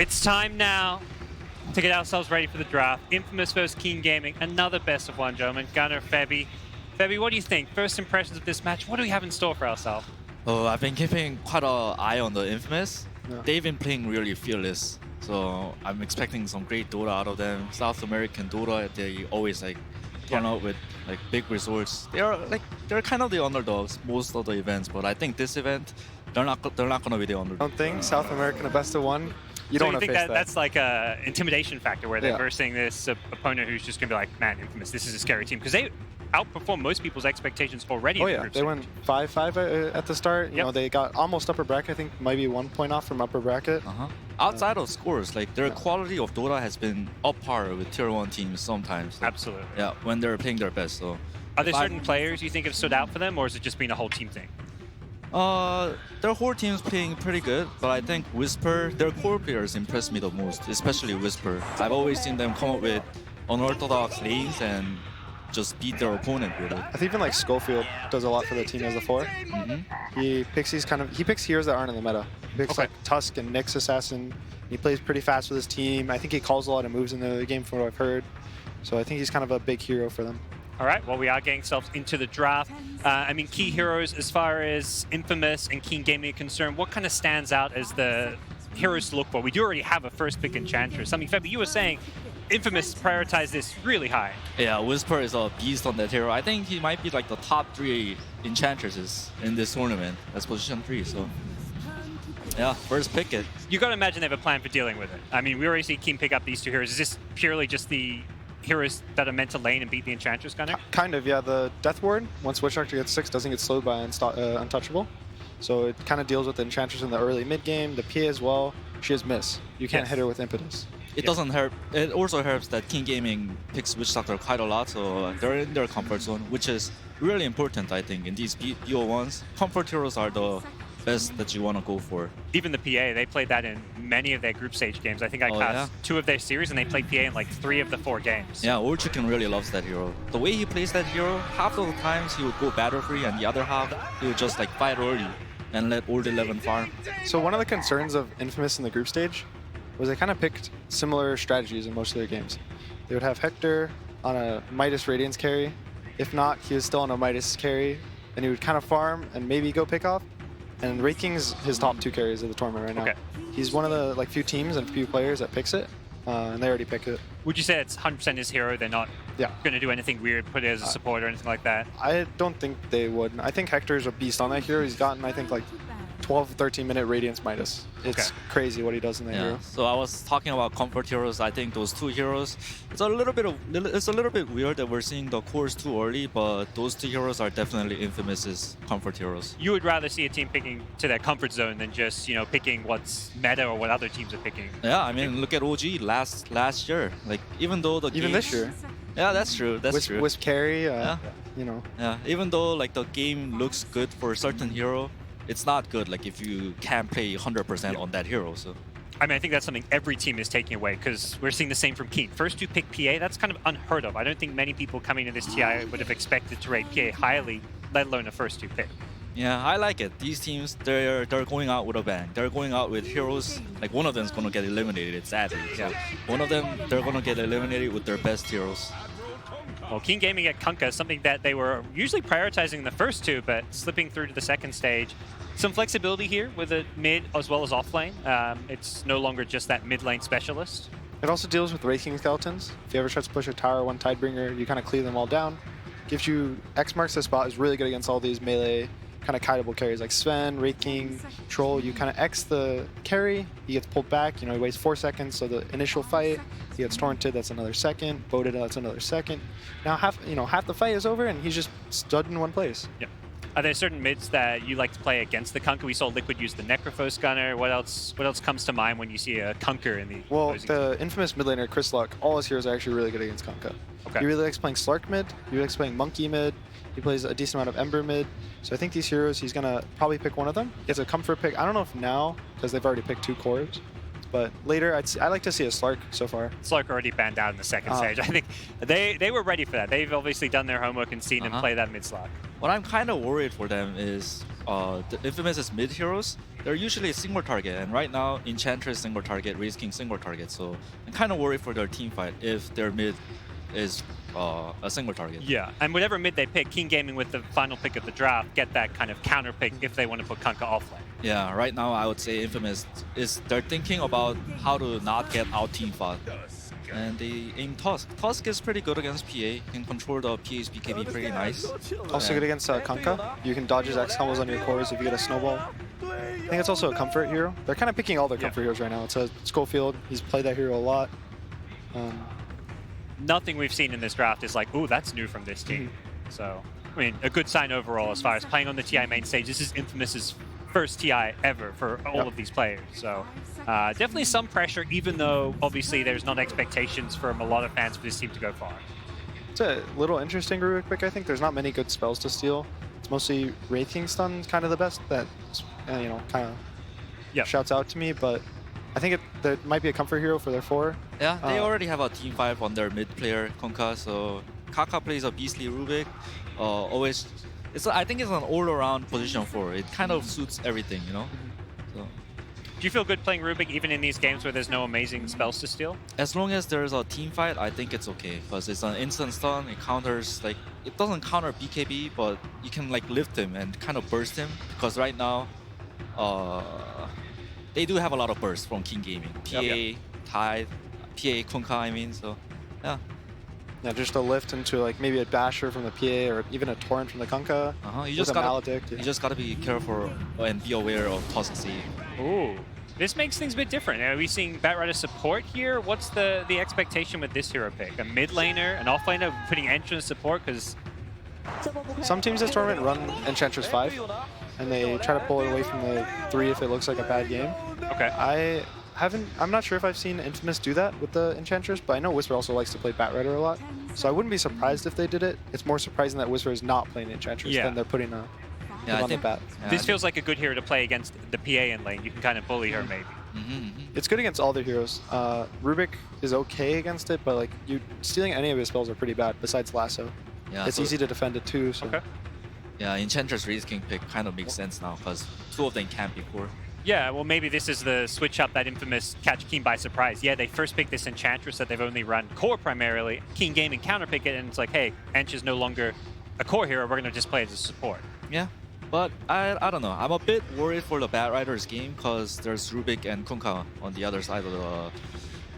It's time now to get ourselves ready for the draft. Infamous versus Keen Gaming, another best of one, gentlemen. Gunner, Febby. Febby, what do you think? First impressions of this match, what do we have in store for ourselves? Oh, I've been keeping quite an eye on the Infamous. Yeah. They've been playing really fearless, so I'm expecting some great Dota out of them. South American Dota, they always turn out with big resorts. They're kind of the underdogs most of the events, but I think this event they're not gonna be the underdog. Don't think South American a best of one. You So don't you want to think face that. that's like a intimidation factor where they're Yeah. versing this opponent who's just gonna be like, man, Infamous, this is a scary team, because they outperformed most people's expectations already. Oh in the yeah, group they stage. went 5-5 at the start. You Yep. know, they got almost upper bracket. I think maybe 1 point off from upper bracket. Outside of scores, their quality of Dota has been up par with tier 1 teams sometimes. Absolutely. Yeah, when they're playing their best. So Are there certain players you think have stood out for them, or has it just been a whole team thing? their whole team's playing pretty good, but I think Whisper, their core players impress me the most, especially Whisper. I've always seen them come up with unorthodox lanes and just beat their opponent with it. I think even Schofield does a lot for the team as a 4. He picks he picks heroes that aren't in the meta. He picks Okay. like Tusk and Nyx Assassin. He plays pretty fast with his team. I think he calls a lot of moves in the game from what I've heard. So I think he's kind of a big hero for them. All right, well, we are getting ourselves into the draft. I mean, key heroes as far as Infamous and Keen Gaming are concerned, what kind of stands out as the heroes to look for? We do already have a first pick Enchantress. Something, Febby, you were saying Infamous prioritized this really high. Yeah, Whisper is a beast on that hero. I think he might be the top 3 enchantresses in this tournament. That's position 3, so yeah, first pick it. You got to imagine they have a plan for dealing with it. I mean, we already see Keen pick up these 2 heroes. Is this purely just the heroes that are meant to lane and beat the Enchantress, Gunner? Kind of, yeah. The Death Ward, once Witch Doctor gets 6, doesn't get slowed by Untouchable. So it kind of deals with the Enchantress in the early mid game. The PA as well, she has miss. You can't hit her with Impetus. It doesn't help. It also helps that King Gaming picks Witch Doctor quite a lot, so they're in their comfort zone, which is really important, I think, in these BO1s. Comfort heroes are the best that you want to go for. Even the PA, they played that in many of their group stage games. I think I Oh, cast yeah? 2 of their series, and they played PA in like 3 of the 4 games. Yeah, Old Chicken really loves that hero. The way he plays that hero, half of the times he would go battle free, and the other half he would just fight early and let Old 11 farm. So one of the concerns of Infamous in the group stage was they kind of picked similar strategies in most of their games. They would have Hector on a Midas Radiance carry. If not, he was still on a Midas carry, and he would kind of farm and maybe go pick off. And Wraith King's his top 2 carries of the tournament right now. Okay. He's one of the few teams and few players that picks it, and they already pick it. Would you say it's 100% his hero? They're not Yeah. going to do anything weird, put it as a support or anything like that? I don't think they would. I think Hector's a beast on that hero. He's gotten, I think, 12, 13-minute Radiance Midas. It's crazy what he does in that hero. So I was talking about comfort heroes. I think those 2 heroes, it's a little bit weird that we're seeing the cores too early, but those 2 heroes are definitely Infamous's comfort heroes. You would rather see a team picking to their comfort zone than just, picking what's meta or what other teams are picking. Yeah, I mean, look at OG last year. Even this year. Yeah, that's true. That's true. Wisp carry, Yeah. Yeah, even though the game looks good for a certain hero, it's not good if you can't play 100% on that hero. So I mean, I think that's something every team is taking away, because we're seeing the same from Keen. First to pick PA, that's kind of unheard of. I don't think many people coming to this TI would have expected to rate PA highly, let alone a first 2 pick. yeah, I like it. These teams, they're going out with a bang. They're going out with heroes. One of them's gonna get eliminated, sadly. So one of them, they're gonna get eliminated with their best heroes. Well, Keen Gaming at Kunkka, something that they were usually prioritizing in the first 2, but slipping through to the second stage. Some flexibility here with a mid as well as off lane. It's no longer just that mid lane specialist. It also deals with Wraith King skeletons. If you ever try to push a tower, 1 Tidebringer, you kind of clear them all down. Gives you X marks the spot, is really good against all these melee kind of kiteable carries like Sven, Wraith King, Troll. You kind of X the carry, he gets pulled back, he wastes 4 seconds, so the initial fight, he gets torrented, that's another second, boated, that's another second. Now half the fight is over and he's just stood in one place. Yeah. Are there certain mids that you like to play against the Kunkka? We saw Liquid use the Necrophos Gunner. What else comes to mind when you see a Kunkka in the Well, opposing the infamous mid laner, Chris Luck, all his heroes are actually really good against Kunkka. Okay. He really likes playing Slark mid, he really likes playing Monkey mid, he plays a decent amount of Ember mid. So I think these heroes, he's going to probably pick one of them. It's a comfort pick. I don't know if now, because they've already picked 2 cores. But later, I like to see a Slark so far. Slark already banned out in the second stage. I think they were ready for that. They've obviously done their homework and seen him play that mid slot. What I'm kind of worried for them is the Infamous's mid heroes, they're usually single target, and right now Enchantress single target, Wraith King single target. So I'm kind of worried for their team fight if their mid is a single target. Yeah, and whatever mid they pick, King Gaming with the final pick of the draft get that kind of counter pick if they want to put Kunkka offlane. Yeah, right now I would say Infamous they're thinking about how to not get out team fought. And they aim Tusk. Tusk is pretty good against PA, can control the PA's BKB pretty nice. Also good against Kunkka. You can dodge his X combos on your cores if you get a snowball. I think it's also a comfort hero. They're kind of picking all their comfort heroes right now. It's a Schofield. He's played that hero a lot. Nothing we've seen in this draft is like, ooh, that's new from this team. So, I mean, a good sign overall as far as playing on the TI main stage. This is Infamous's first TI ever for all of these players. So, definitely some pressure, even though obviously there's not expectations from a lot of fans for this team to go far. It's a little interesting Rubik pick, I think. There's not many good spells to steal. It's mostly Wraith King stun, kind of the best that, you know, kind of shouts out to me, but I think that might be a comfort hero for their 4. Yeah, they already have a team 5 on their mid player, Kunkka, so Kaka plays a beastly Rubik. I think it's an all-around position 4. It kind of suits everything, you know? So, do you feel good playing Rubik even in these games where there's no amazing spells to steal? as long as there's a team fight, I think it's okay, because it's an instant stun, it counters, like, it doesn't counter BKB, but you can like lift him and kind of burst him, because right now, they do have a lot of burst from King Gaming. PA, Tide, PA, Kunkka, I mean, so yeah. Yeah, just a lift into like maybe a basher from the PA or even a torrent from the Kunkka. You with just a Maledict. you just gotta be careful and be aware of Tusk C. Ooh, this makes things a bit different. Are we seeing Batrider support here? What's the expectation with this hero pick? A mid laner, an off laner, putting entrance support? Because some teams this tournament run Enchantress 5, and they try to pull it away from the 3 if it looks like a bad game. okay, I'm not sure if I've seen Infamous do that with the Enchantress, but I know Whisper also likes to play Batrider a lot, so I wouldn't be surprised if they did it. It's more surprising that Whisper is not playing Enchantress than they're putting him on the bat. this feels like a good hero to play against the PA in lane. You can kind of bully her maybe. It's good against all their heroes. Rubik is okay against it, but like stealing any of his spells are pretty bad, besides Lasso. Yeah, it's easy to defend it too. So. Okay. Yeah, Enchantress Wraith King pick kind of makes sense now, because 2 of them can't be core. Yeah, well, maybe this is the switch up that Infamous catch Keen by surprise. Yeah, they first picked this Enchantress that they've only run core primarily. Keen Gaming counterpick it, and it's like, hey, Ench is no longer a core hero. We're going to just play it as a support. Yeah, but I don't know. I'm a bit worried for the Batrider's game, because there's Rubik and Kunkka on the other side of the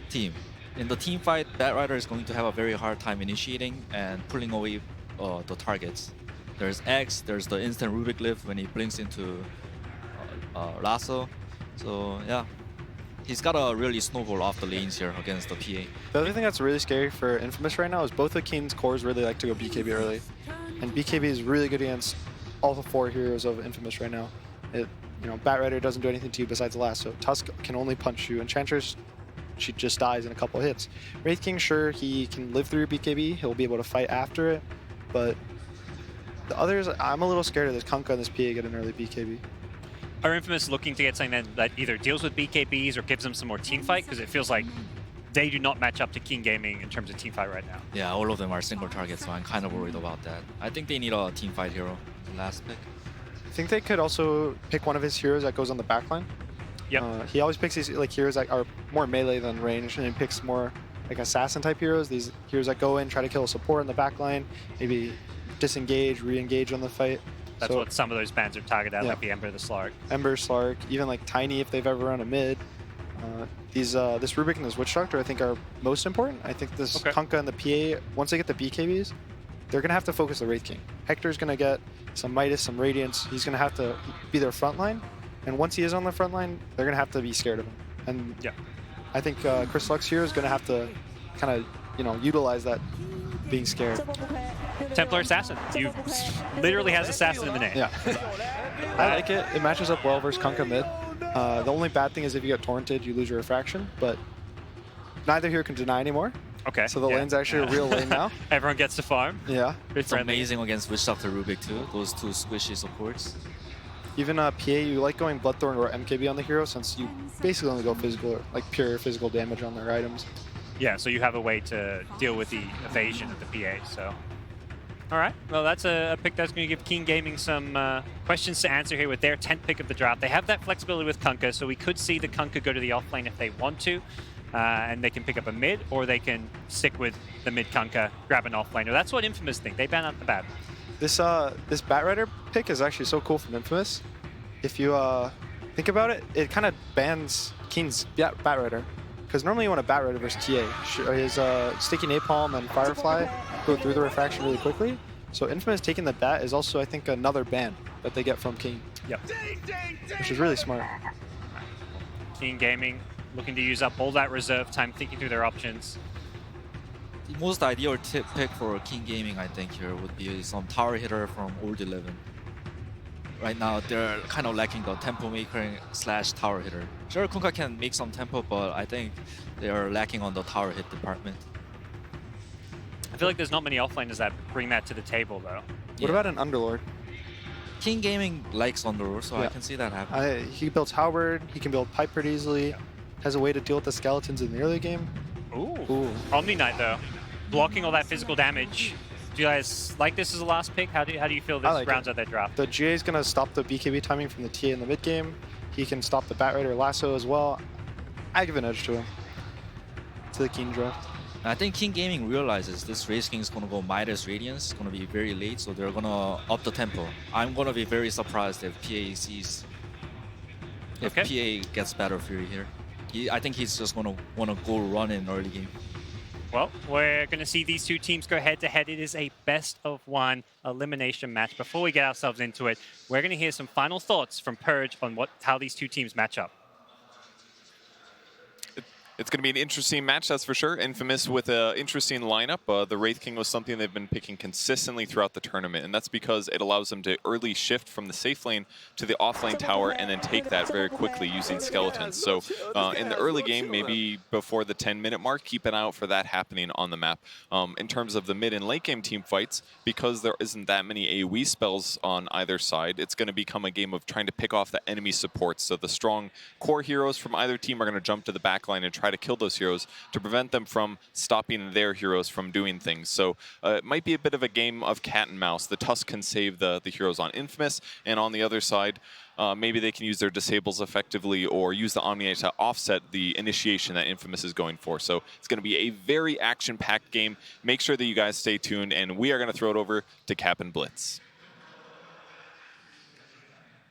team. In the team fight, Batrider is going to have a very hard time initiating and pulling away the targets. There's X, there's the instant Rubik lift when he blinks into Lasso. So yeah, he's got to really snowball off the lanes here against the PA. The other thing that's really scary for Infamous right now is both of Keen's cores really like to go BKB early. And BKB is really good against all the 4 heroes of Infamous right now. Batrider doesn't do anything to you besides Lasso. Tusk can only punch you. Enchantress, she just dies in a couple hits. Wraith King, sure, he can live through BKB. He'll be able to fight after it. But the others, I'm a little scared of this Kunkka and this PA get an early BKB. Are Infamous looking to get something that either deals with BKBs or gives them some more team fight? Because it feels like they do not match up to King Gaming in terms of team fight right now. Yeah, all of them are single targets, so I'm kind of worried about that. I think they need a team fight hero, the last pick. I think they could also pick one of his heroes that goes on the backline. Yep. He always picks these heroes that are more melee than range, and he picks more like assassin type heroes. These heroes that go in, try to kill a support in the backline, maybe disengage, re-engage on the fight. That's what some of those bans are targeted at, like the Ember, the Slark. Ember, Slark, even like Tiny if they've ever run a mid. This Rubik and this Witch Doctor I think are most important. I think this Kunkka and the PA, once they get the BKBs, they're going to have to focus the Wraith King. Hector's going to get some Midas, some Radiance. He's going to have to be their front line. And once he is on the front line, they're going to have to be scared of him. And I think Chris Lux here is going to have to kind of, utilize that being scared. Templar Assassin. You literally has Assassin in the name. Yeah. I like it. It matches up well versus Kunkka mid. The only bad thing is if you get torrented, you lose your refraction, but neither here can deny anymore. Okay. So the lane's actually a real lane now. Everyone gets to farm. Yeah. It's amazing against Witch Doctor Rubik too, those 2 squishy supports. Even PA, you like going Bloodthorn or MKB on the hero since you basically only go physical, like pure physical damage on their items. Yeah, so you have a way to deal with the evasion of the PA, so. All right. Well, that's a pick that's going to give Keen Gaming some questions to answer here with their 10th pick of the draft. They have that flexibility with Kunkka, so we could see the Kunkka go to the offlane if they want to, and they can pick up a mid, or they can stick with the mid Kunkka, grab an offlaner. That's what Infamous think. They ban out the bat. This Batrider pick is actually so cool from Infamous. If you think about it, it kind of bans Keen's Batrider. Because normally you want a Batrider versus TA. His Sticky Napalm and Firefly go through the refraction really quickly. So Infamous taking the bat is also, I think, another ban that they get from Keen. Yep. Which is really smart. Keen Gaming looking to use up all that reserve time, thinking through their options. The most ideal pick for King Gaming, I think, here would be some tower hitter from Old 11. Right now, they're kind of lacking the tempo maker / tower hitter. Sure, Kunkka can make some tempo, but I think they are lacking on the tower hit department. I feel like there's not many offlaners that bring that to the table, though. What about an Underlord? King Gaming likes Underlord, so I can see that happen. He builds Halberd, he can build Pipe pretty easily, has a way to deal with the skeletons in the early game. Ooh. Omni Knight, though. Blocking all that physical damage. Do you guys like this as a last pick? How do you feel this rounds out their draft? The GA is going to stop the BKB timing from the TA in the mid game. He can stop the Batrider lasso as well. I give an edge to him. To the Keen draft. I think King Gaming realizes this Race King is going to go Midas Radiance. It's going to be very late, so they're going to up the tempo. I'm going to be very surprised if PA sees... If PA gets Battle Fury here. I think he's just going to want to go run in early game. Well, we're going to see these two teams go head-to-head. It is a best-of-1 elimination match. Before we get ourselves into it, we're going to hear some final thoughts from Purge on how these two teams match up. It's going to be an interesting match, that's for sure. Infamous with an interesting lineup. The Wraith King was something they've been picking consistently throughout the tournament, and that's because it allows them to early shift from the safe lane to the offlane tower and then take that very quickly using skeletons. So in the early game, maybe before the 10-minute mark, keep an eye out for that happening on the map. In terms of the mid and late game team fights, because there isn't that many AoE spells on either side, it's going to become a game of trying to pick off the enemy supports. So the strong core heroes from either team are going to jump to the back line and try to kill those heroes to prevent them from stopping their heroes from doing things. So it might be a bit of a game of cat and mouse. The Tusk can save the heroes on Infamous, and on the other side, maybe they can use their disables effectively or use the Omni to offset the initiation that Infamous is going for. So it's going to be a very action-packed game. Make sure that you guys stay tuned, and we are going to throw it over to Cap and Blitz.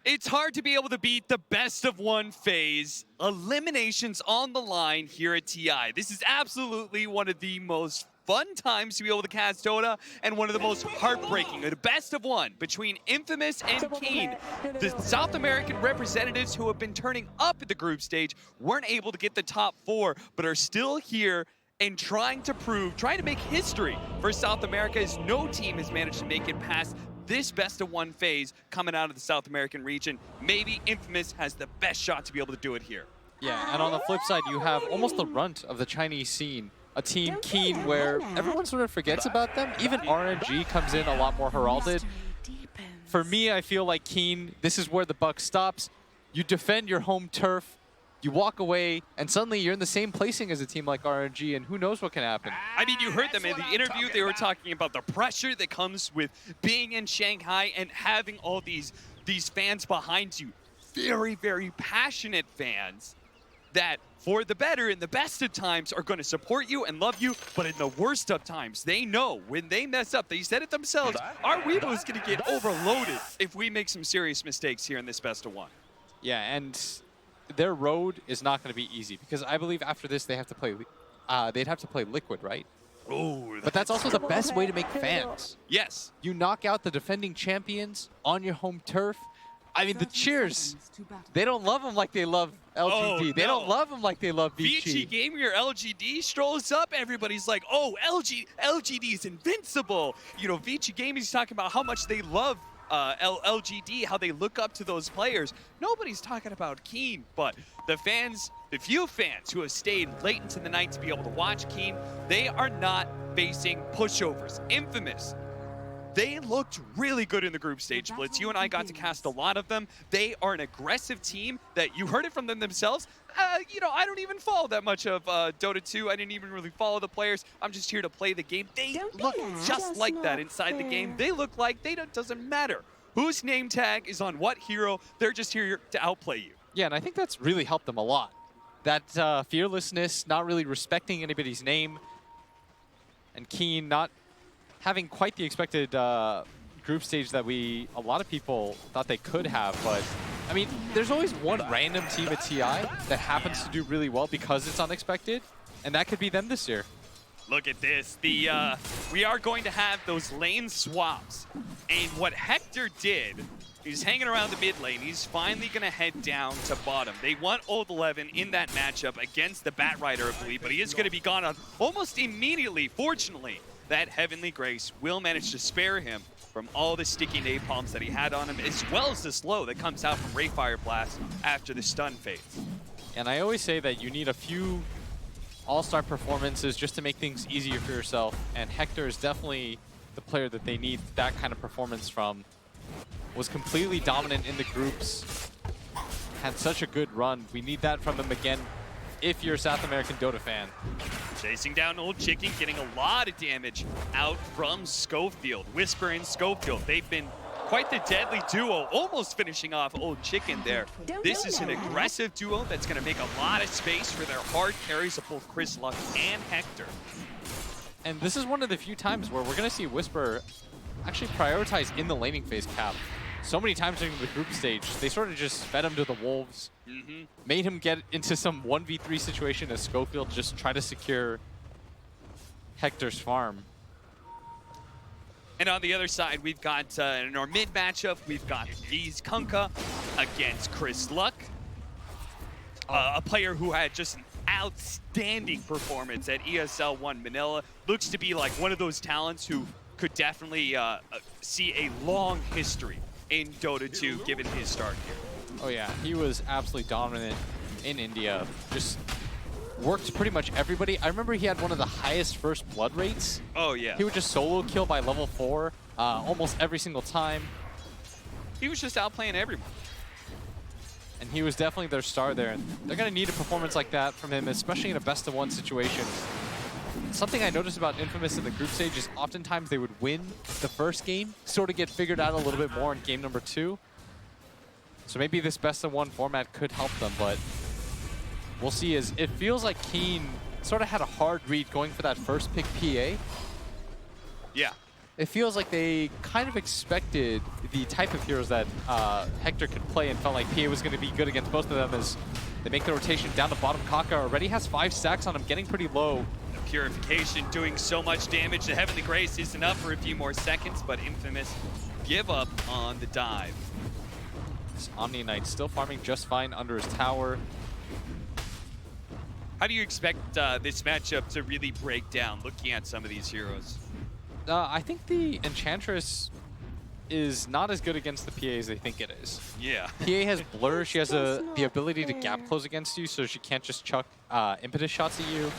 It's hard to be able to beat the best-of-1 phase. Eliminations on the line here at TI. This is absolutely one of the most fun times to be able to cast Dota, and one of the most heartbreaking. The best-of-1 between Infamous and Keen. The South American representatives who have been turning up at the group stage weren't able to get the top 4, but are still here and trying to make history for South America, as no team has managed to make it past this best-of-1 phase coming out of the South American region. Maybe Infamous has the best shot to be able to do it here. Yeah, and on the flip side, you have almost the runt of the Chinese scene. A team Keen where everyone sort of forgets about them. Even RNG comes in a lot more heralded. For me, I feel like Keen, this is where the buck stops. You defend your home turf, you walk away, and suddenly you're in the same placing as a team like RNG, and who knows what can happen. I mean, you heard them in the interview. They were talking about the pressure that comes with being in Shanghai and having all these fans behind you. Very, very passionate fans that, for the better and the best of times, are going to support you and love you, but in the worst of times, they know when they mess up, they said it themselves, our Weebo is going to get overloaded if we make some serious mistakes here in this best-of-1. Yeah, and their road is not going to be easy, because I believe after this they have to play, they'd have to play Liquid, right? Oh, but that's also the best way to make fans. Yes. You knock out the defending champions on your home turf. I mean, the cheers, they don't love them like they love LGD. They don't love them like they love Vici. VG Gaming or LGD strolls up, everybody's like, oh, LGD is invincible. You know, Vici Gaming's talking about how much they love LGD, how they look up to those players. Nobody's talking about Keen, but the fans, the few fans who have stayed late into the night to be able to watch Keen, they are not facing pushovers. Infamous They looked really good in the group stage blitz. You and I got to cast a lot of them. They are an aggressive team that you heard it from them themselves. You know, I don't even follow that much of Dota 2. I didn't even really follow the players. I'm just here to play the game. They look just like that inside the game. They look like doesn't matter whose name tag is on what hero. They're just here to outplay you. Yeah, and I think that's really helped them a lot. That fearlessness, not really respecting anybody's name, and Keen not having quite the expected group stage that a lot of people thought they could have. But, I mean, there's always one random team at TI that happens to do really well because it's unexpected, and that could be them this year. Look at this. We are going to have those lane swaps. And what Hector did, he's hanging around the mid lane. He's finally going to head down to bottom. They want Old 11 in that matchup against the Bat Rider, I believe, but he is going to be gone on almost immediately. Fortunately, that Heavenly Grace will manage to spare him from all the sticky napalms that he had on him, as well as the slow that comes out from Rayfire Blast after the stun phase. And I always say that you need a few all-star performances just to make things easier for yourself, and Hector is definitely the player that they need that kind of performance from. Was completely dominant in the groups, had such a good run. We need that from him again if you're a South American Dota fan. Chasing down Old Chicken, getting a lot of damage out from Schofield. Whisper and Schofield, they've been quite the deadly duo, almost finishing off Old Chicken there. This is an aggressive duo that's going to make a lot of space for their hard carries of both Chris Luck and Hector. And this is one of the few times where we're going to see Whisper actually prioritize in the laning phase cap. So many times during the group stage, they sort of just fed him to the wolves, made him get into some 1v3 situation as Schofield just try to secure Hector's farm. And on the other side, we've got in our mid matchup, we've got Yeez Kunkka against Chris Luck, a player who had just an outstanding performance at ESL 1 Manila. Looks to be like one of those talents who could definitely see a long history in Dota 2 given his start here. Oh yeah, he was absolutely dominant in India. Just worked pretty much everybody. I remember he had one of the highest first blood rates. Oh yeah. He would just solo kill by level 4 almost every single time. He was just outplaying everyone. And he was definitely their star there. And they're going to need a performance like that from him, especially in a best-of-1 situation. Something I noticed about Infamous in the group stage is oftentimes they would win the first game, sort of get figured out a little bit more in game number 2. So maybe this best-of-1 format could help them, but we'll see. As it feels like Keen sort of had a hard read going for that first pick PA. Yeah. It feels like they kind of expected the type of heroes that Hector could play and felt like PA was going to be good against both of them as they make the rotation down to bottom. Kaka already has 5 stacks on him, getting pretty low. Purification doing so much damage. The Heavenly Grace is enough for a few more seconds, but Infamous give up on the dive. This Omni Knight still farming just fine under his tower. How do you expect this matchup to really break down, looking at some of these heroes? I think the Enchantress is not as good against the PA as they think it is. Yeah. PA has Blur. She has the ability to gap close against you, so she can't just chuck impetus shots at you.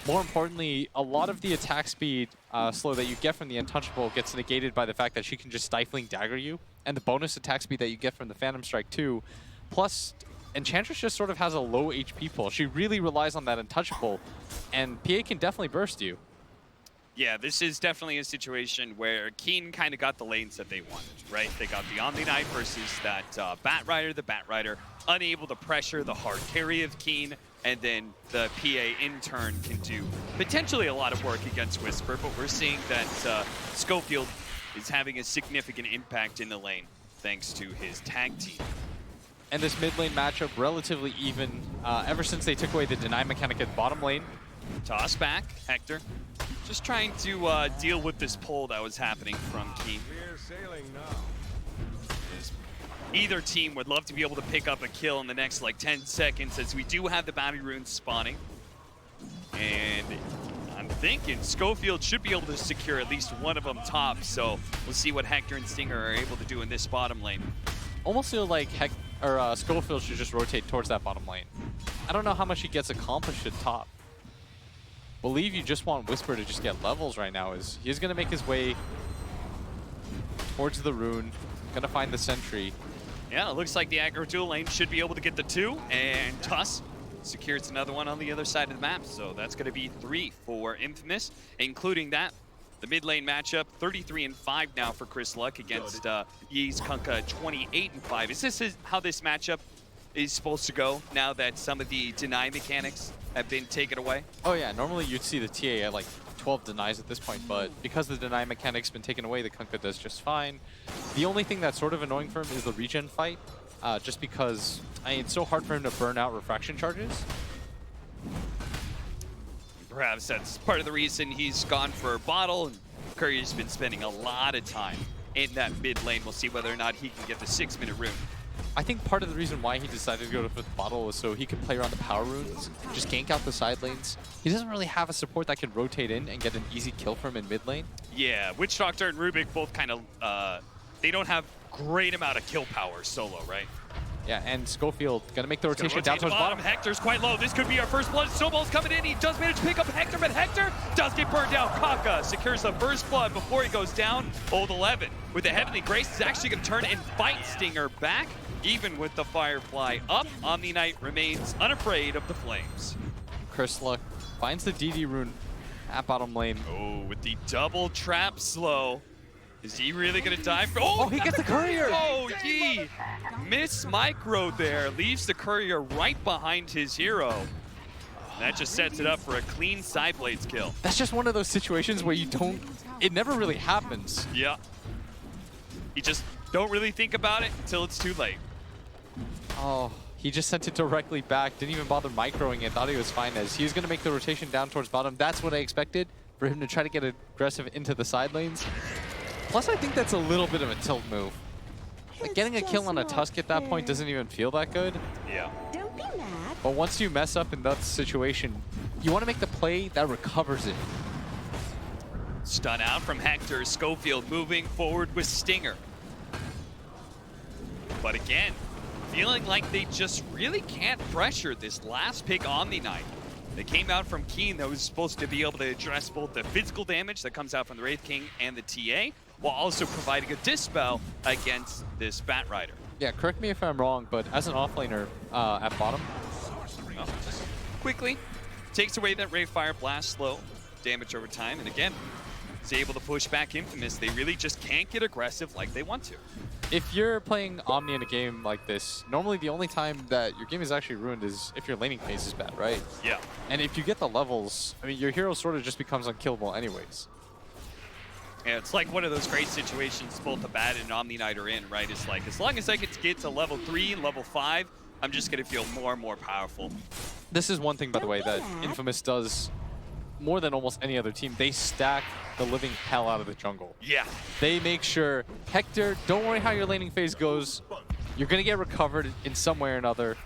More importantly, a lot of the attack speed slow that you get from the Untouchable gets negated by the fact that she can just Stifling Dagger you, and the bonus attack speed that you get from the Phantom Strike too. Plus, Enchantress just sort of has a low HP pull. She really relies on that Untouchable, and PA can definitely burst you. Yeah, this is definitely a situation where Keen kind of got the lanes that they wanted, right? They got the Omni Knight versus that Bat Rider, the Bat Rider, unable to pressure the hard carry of Keen, and then the PA in turn can do potentially a lot of work against Whisper, but we're seeing that Schofield is having a significant impact in the lane thanks to his tag team. And this mid lane matchup relatively even ever since they took away the deny mechanic at bottom lane. Toss back, Hector. Just trying to deal with this pull that was happening from Keen. We're sailing now. Either team would love to be able to pick up a kill in the next like 10 seconds as we do have the bounty runes spawning. And I'm thinking Schofield should be able to secure at least one of them top, so we'll see what Hector and Stinger are able to do in this bottom lane. Almost feel like Schofield should just rotate towards that bottom lane. I don't know how much he gets accomplished at top. Believe you just want Whisper to just get levels right now. He's going to make his way towards the rune, gonna find the sentry. Yeah, it looks like the aggro dual lane should be able to get the 2, and Tuss secures another one on the other side of the map. So that's going to be 3 for Infamous, including that. The mid lane matchup, 33-5 now for Chris Luck against Yee's Kunkka, 28-5. Is this how this matchup is supposed to go now that some of the deny mechanics have been taken away? Oh yeah, normally you'd see the TA at like 12 denies at this point, but because the deny mechanic's been taken away, the Kunkka does just fine. The only thing that's sort of annoying for him is the regen fight, just because it's so hard for him to burn out refraction charges. Perhaps that's part of the reason he's gone for Bottle, and Courier's been spending a lot of time in that mid lane. We'll see whether or not he can get the 6-minute rune. I think part of the reason why he decided to go for the Bottle was so he could play around the power runes, just gank out the side lanes. He doesn't really have a support that can rotate in and get an easy kill from him in mid lane. Yeah, Witch Doctor and Rubik both kind of, they don't have great amount of kill power solo, right? Yeah, and Schofield gonna make the rotation Rotate down to towards bottom. Hector's quite low. This could be our first blood. Snowball's coming in. He does manage to pick up Hector, but Hector does get burned down. Kaka secures the first blood before he goes down. Old 11 with the Heavenly Grace is actually going to turn and fight Stinger back. Even with the Firefly up, Omni Knight remains unafraid of the flames. Chris Luck finds the DD rune at bottom lane. Oh, with the double trap slow. Is he really going to die for? Oh, he gets the courier! Oh, Yee! Miss micro there, leaves the courier right behind his hero. That just sets it up for a clean side blades kill. That's just one of those situations where you don't, it never really happens. Yeah. You just don't really think about it until it's too late. Oh, he just sent it directly back, didn't even bother microing it, thought he was fine as he was going to make the rotation down towards bottom. That's what I expected, for him to try to get aggressive into the side lanes. Plus, I think that's a little bit of a tilt move. Like, getting a kill on a Tusk at that point doesn't even feel that good. Yeah. Don't be mad. But once you mess up in that situation, you want to make the play that recovers it. Stun out from Hector. Schofield moving forward with Stinger. But again, feeling like they just really can't pressure this last pick Omni Knight. They came out from Keen that was supposed to be able to address both the physical damage that comes out from the Wraith King and the TA, while also providing a dispel against this Bat Rider. Yeah, correct me if I'm wrong, but as an offlaner at bottom, Just quickly takes away that Ray Fire Blast slow damage over time, and again, is able to push back Infamous. They really just can't get aggressive like they want to. if you're playing Omni in a game like this, normally the only time that your game is actually ruined is if your laning phase is bad, right? Yeah. And if you get the levels, I mean, your hero sort of just becomes unkillable anyways. Yeah, it's like one of those great situations both the Bat and Omni Knight are in, right? It's like, as long as I get to level 3, level 5, I'm just going to feel more and more powerful. This is one thing, by the way, that Infamous does more than almost any other team. They stack the living hell out of the jungle. Yeah. They make sure, Hector, don't worry how your laning phase goes. You're going to get recovered in some way or another.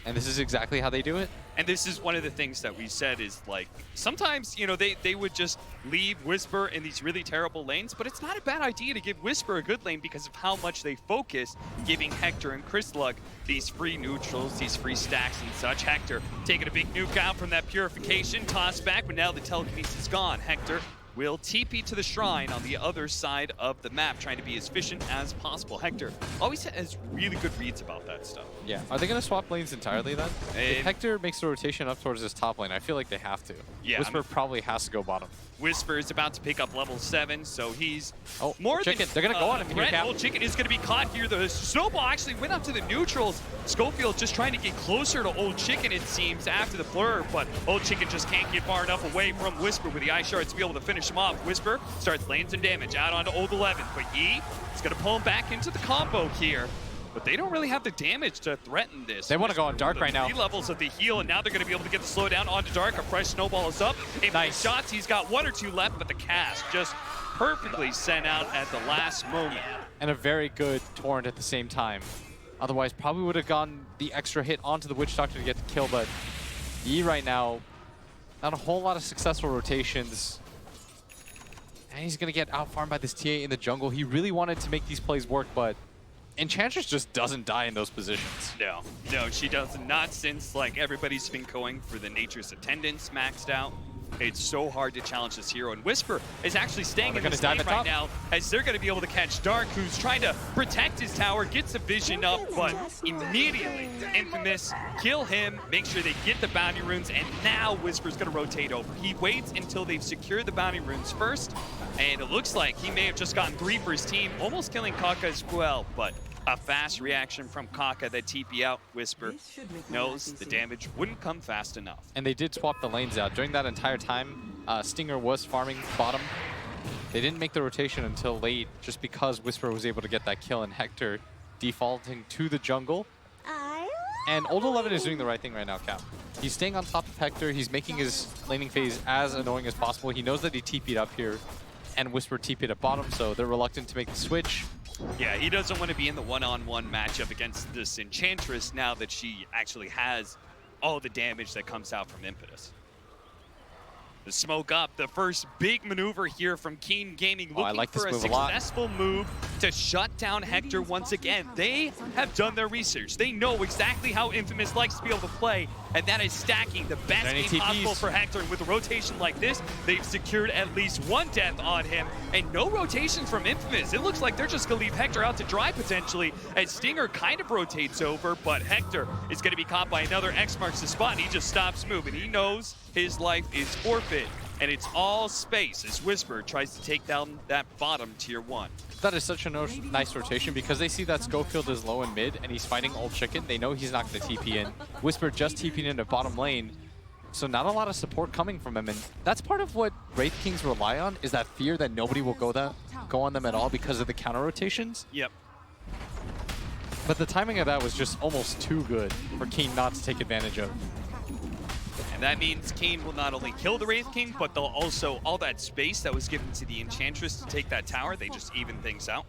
And this is exactly how they do it. And this is one of the things that we said is, like, sometimes, you know, they would just leave Whisper in these really terrible lanes, but it's not a bad idea to give Whisper a good lane because of how much they focus giving Hector and Chris Luck these free neutrals, these free stacks and such. Hector taking a big nuke out from that purification, toss back, but now the telekinesis is gone. Hector will TP to the shrine on the other side of the map, trying to be as efficient as possible. Hector always has really good reads about that stuff. Yeah. Are they going to swap lanes entirely then? If Hector makes the rotation up towards this top lane, I feel like they have to. Yeah, Whisper probably has to go bottom. Whisper is about to pick up level 7, so he's more chicken. They're gonna go on him here, Cap. Old Chicken is gonna be caught here. The snowball actually went up to the neutrals. Schofield just trying to get closer to Old Chicken, it seems, after the blur, but Old Chicken just can't get far enough away from Whisper with the ice shards to be able to finish him off. Whisper starts laying some damage out onto Old 11, but Yi is gonna pull him back into the combo here. But they don't really have the damage to threaten this. They want to go on Dark right now. 3 levels of the heal, and now they're going to be able to get the slowdown onto Dark. A fresh snowball is up. Nice Shots, he's got 1 or 2 left, but the cast just perfectly sent out at the last moment. And a very good Torrent at the same time. Otherwise, probably would have gone the extra hit onto the Witch Doctor to get the kill, but Yi right now, not a whole lot of successful rotations. And he's going to get out-farmed by this TA in the jungle. He really wanted to make these plays work, but Enchantress just doesn't die in those positions. No, she does not, since like everybody's been going for the Nature's Attendance maxed out. It's so hard to challenge this hero, and Whisper is actually staying in they're this gonna lane dive right at now, as they're going to be able to catch Dark, who's trying to protect his tower, gets a vision up, but immediately Infamous kill him, make sure they get the bounty runes, and now Whisper's going to rotate over. He waits until they've secured the bounty runes first, and it looks like he may have just gotten 3 for his team, almost killing Kaka as well, but a fast reaction from Kaka that TP out. Whisper knows the damage wouldn't come fast enough. And they did swap the lanes out. During that entire time, Stinger was farming bottom. They didn't make the rotation until late just because Whisper was able to get that kill and Hector defaulting to the jungle. And Old 11 is doing the right thing right now, Cap. He's staying on top of Hector. He's making his laning phase as annoying as possible. He knows that he TP'd up here and Whisper TP'd at bottom, so they're reluctant to make the switch. Yeah, he doesn't want to be in the one-on-one matchup against this Enchantress now that she actually has all the damage that comes out from Impetus. The smoke up, the first big maneuver here from Keen Gaming, looking for a successful move to shut down Hector once again. They have done their research. They know exactly how Infamous likes to be able to play, and that is stacking the best game possible for Hector. And with a rotation like this, they've secured at least 1 death on him, and no rotations from Infamous. It looks like they're just going to leave Hector out to dry potentially, as Stinger kind of rotates over, but Hector is going to be caught by another X marks the spot, and he just stops moving. He knows his life is forfeit, and it's all space as Whisper tries to take down that bottom tier 1. That is such a nice rotation because they see that Schofield is low in mid and he's fighting Old Chicken. They know he's not going to TP in. Whisper just TP'd into bottom lane, so not a lot of support coming from him. And that's part of what Wraith Kings rely on, is that fear that nobody will go on them at all because of the counter rotations. Yep. But the timing of that was just almost too good for Keen not to take advantage of. And that means Kane will not only kill the Wraith King, but they'll also, all that space that was given to the Enchantress to take that tower, they just even things out.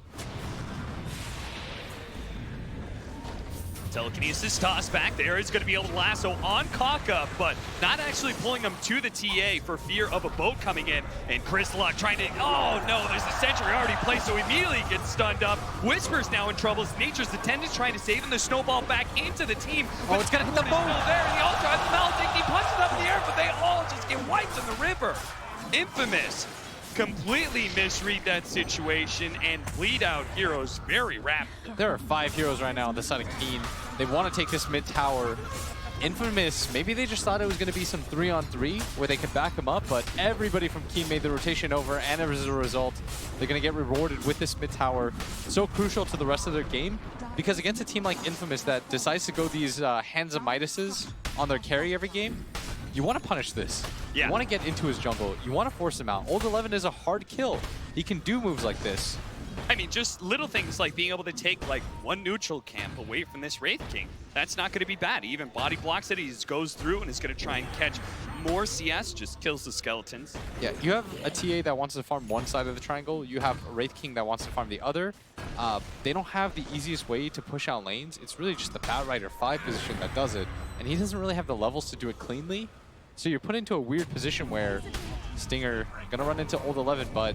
Telekinesis toss back there is going to be able to lasso on Kaka, but not actually pulling him to the TA for fear of a boat coming in. And Chris Luck trying to, oh no, there's a sentry already placed, so immediately gets stunned up. Whisper's now in trouble. Nature's Attendant trying to save him. The snowball back into the team. Oh, it's going to hit the boat. There, and the Ultra has the melting. He punches up in the air, but they all just get wiped in the river. Infamous completely misread that situation and bleed out heroes very rapidly. There are 5 heroes right now on the side of Keen. They want to take this mid tower. Infamous, maybe they just thought it was going to be some 3-on-3 where they could back him up, but everybody from Keen made the rotation over, and as a result, they're going to get rewarded with this mid tower. So crucial to the rest of their game, because against a team like Infamous that decides to go these hands of Midases on their carry every game, you want to punish this. Yeah. You want to get into his jungle. You want to force him out. Old 11 is a hard kill. He can do moves like this. I mean, just little things like being able to take like 1 neutral camp away from this Wraith King. That's not going to be bad. He even body blocks it. He just goes through and is going to try and catch more CS, just kills the skeletons. Yeah, you have a TA that wants to farm one side of the triangle. You have a Wraith King that wants to farm the other. They don't have the easiest way to push out lanes. It's really just the Bat Rider 5 position that does it. And he doesn't really have the levels to do it cleanly. So you're put into a weird position where Stinger going to run into Old 11, but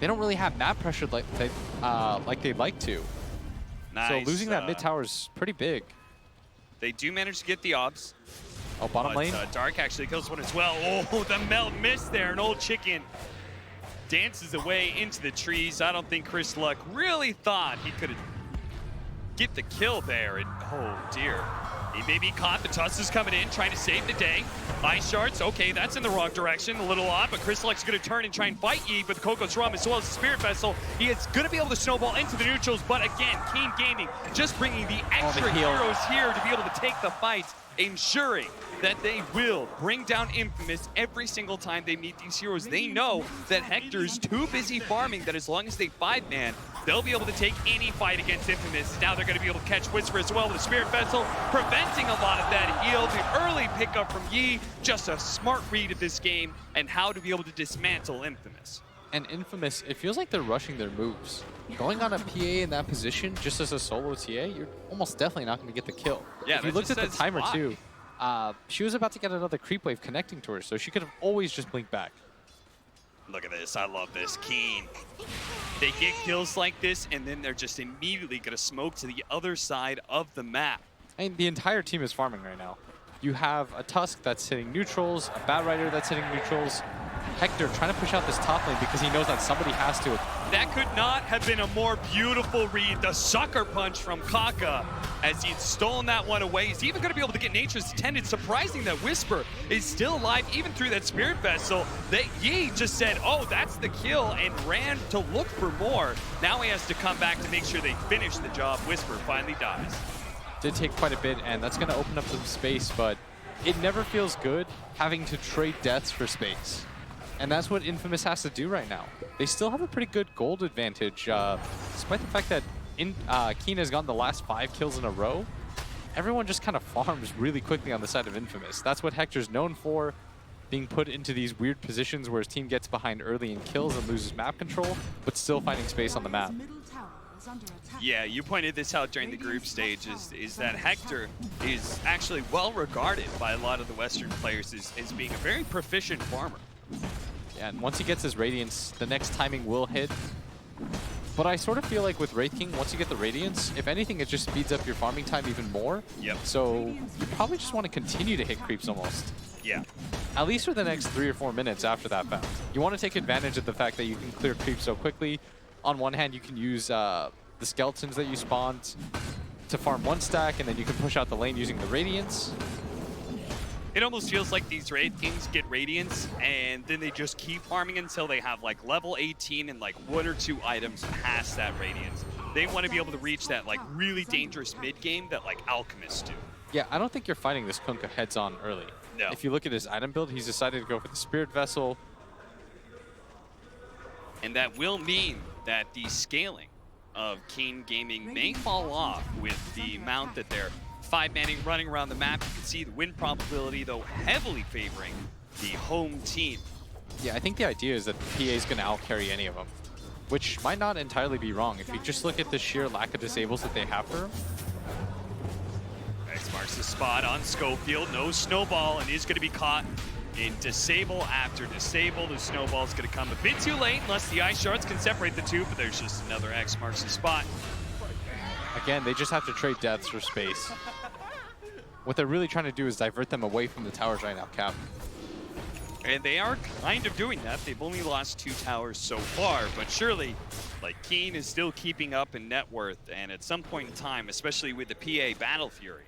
they don't really have map pressure like they'd like to. Nice. So losing that mid tower is pretty big. They do manage to get the obs. Oh, bottom lane? Dark actually kills one as well. Oh, the melt missed there. An Old Chicken dances away into the trees. I don't think Chris Luck really thought he could get the kill there. And oh dear. He may be caught. The Tuss is coming in, trying to save the day. Ice Shards, okay, that's in the wrong direction. A little odd, but Chris Luck's going to turn and try and fight Yi with Coco's Rum as well as the Spirit Vessel. He is going to be able to snowball into the neutrals, but again, Keen Gaming just bringing the extra heroes here to be able to take the fight, ensuring that they will bring down Infamous every single time they meet these heroes. They know that Hector's too busy farming, that as long as they 5-man, they'll be able to take any fight against Infamous. Now they're going to be able to catch Whisper as well with the Spirit Vessel, preventing a lot of that heal. The early pickup from Yi, just a smart read of this game and how to be able to dismantle Infamous. And Infamous, it feels like they're rushing their moves. Going on a PA in that position, just as a solo TA, you're almost definitely not going to get the kill. Yeah, if you looked at the timer too, she was about to get another creep wave connecting to her, so she could have always just blinked back. Look at this, I love this. Keen. They get kills like this, and then they're just immediately going to smoke to the other side of the map. I mean, the entire team is farming right now. You have a Tusk that's hitting neutrals, a Bat Rider that's hitting neutrals. Hector trying to push out this top lane because he knows that somebody has to. That could not have been a more beautiful read. The sucker punch from Kaka as he'd stolen that one away. He's even going to be able to get Nature's Attendant. Surprising that Whisper is still alive even through that Spirit Vessel. Yi just said, oh, that's the kill, and ran to look for more. Now he has to come back to make sure they finish the job. Whisper finally dies. Did take quite a bit, and that's going to open up some space, but it never feels good having to trade deaths for space. And that's what Infamous has to do right now. They still have a pretty good gold advantage, despite the fact that Keen has gotten the last 5 kills in a row. Everyone just kind of farms really quickly on the side of Infamous. That's what Hector's known for, being put into these weird positions where his team gets behind early and kills and loses map control, but still finding space on the map. Yeah, you pointed this out during the group stage, is that Hector is actually well regarded by a lot of the Western players as being a very proficient farmer. Yeah, and once he gets his Radiance, the next timing will hit. But I sort of feel like with Wraith King, once you get the Radiance, if anything, it just speeds up your farming time even more. Yep. So you probably just want to continue to hit creeps almost. Yeah. At least for the next 3 or 4 minutes after that bounce. You want to take advantage of the fact that you can clear creeps so quickly. On one hand, you can use the skeletons that you spawned to farm 1 stack, and then you can push out the lane using the Radiance. It almost feels like these Wraith Kings get Radiance, and then they just keep farming until they have like level 18 and like 1 or 2 items past that Radiance. They want to be able to reach that like really dangerous mid game that like Alchemists do. Yeah, I don't think you're fighting this Kunkka heads on early. No. If you look at his item build, he's decided to go for the Spirit Vessel. And that will mean that the scaling of Keen Gaming may fall off with the amount that they're 5-manning running around the map. You can see the win probability, though, heavily favoring the home team. Yeah, I think the idea is that the PA is going to outcarry any of them, which might not entirely be wrong if you just look at the sheer lack of disables that they have for him. X marks the spot on Schofield. No snowball, and he's going to be caught in disable after disable. The snowball is going to come a bit too late unless the ice shards can separate the two, but there's just another X marks the spot. Again, they just have to trade deaths for space. What they're really trying to do is divert them away from the towers right now, Cap. And they are kind of doing that. They've only lost 2 towers so far, but surely, like, Keen is still keeping up in net worth, and at some point in time, especially with the PA Battle Fury,